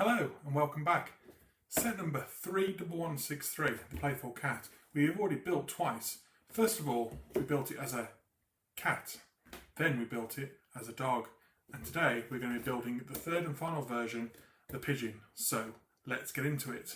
Hello and welcome back. Set number 31163, the Playful cat. We've already built twice. First of all, we built it as a cat. Then we built it as a dog. And today we're going to be building the third and final version, the Pigeon. So let's get into it.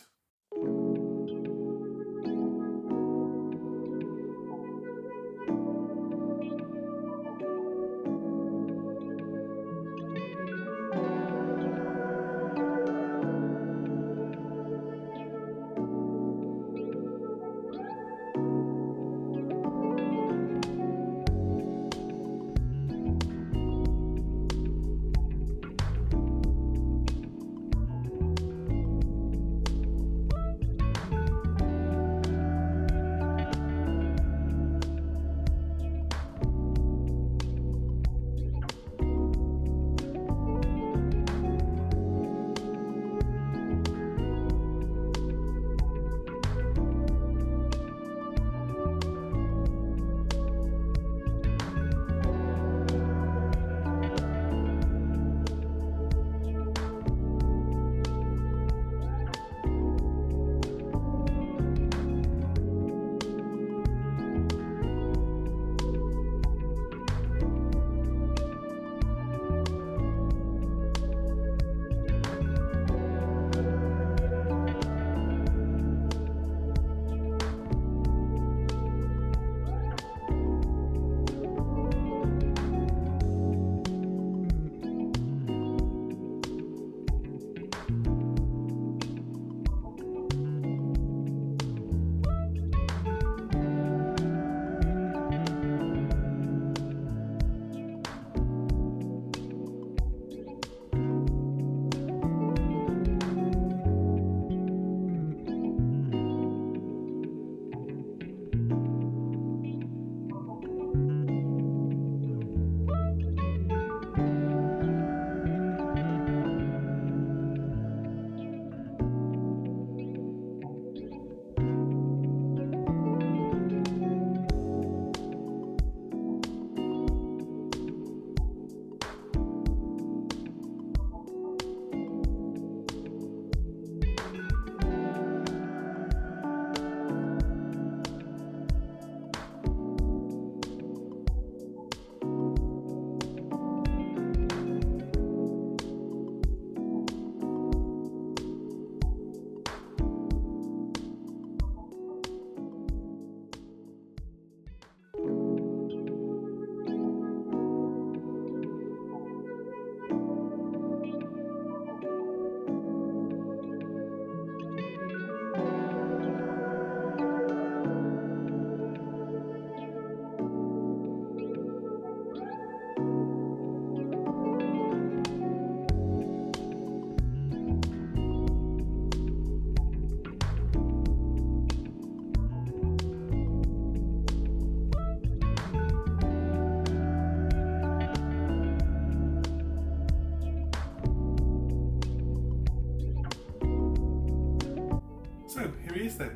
So here he is then,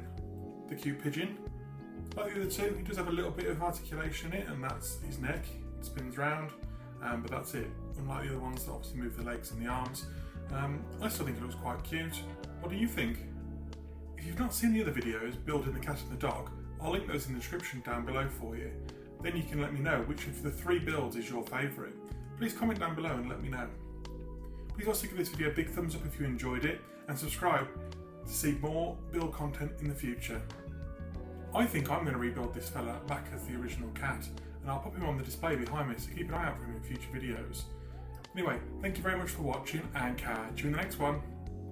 the cute pigeon. Like the other two, he does have a little bit of articulation in it, and that's his neck. It spins round, but that's it. Unlike the other ones that obviously move the legs and the arms. I still think it looks quite cute. What do you think? If you've not seen the other videos, building the cat and the dog, I'll link those in the description down below for you. Then you can let me know which of the three builds is your favourite. Please comment down below and let me know. Please also give this video a big thumbs up if you enjoyed it, and subscribe to see more build content in the future. I think I'm going to rebuild this fella back as the original cat, and I'll pop him on the display behind me, so keep an eye out for him in future videos. Anyway, thank you very much for watching, and catch you in the next one.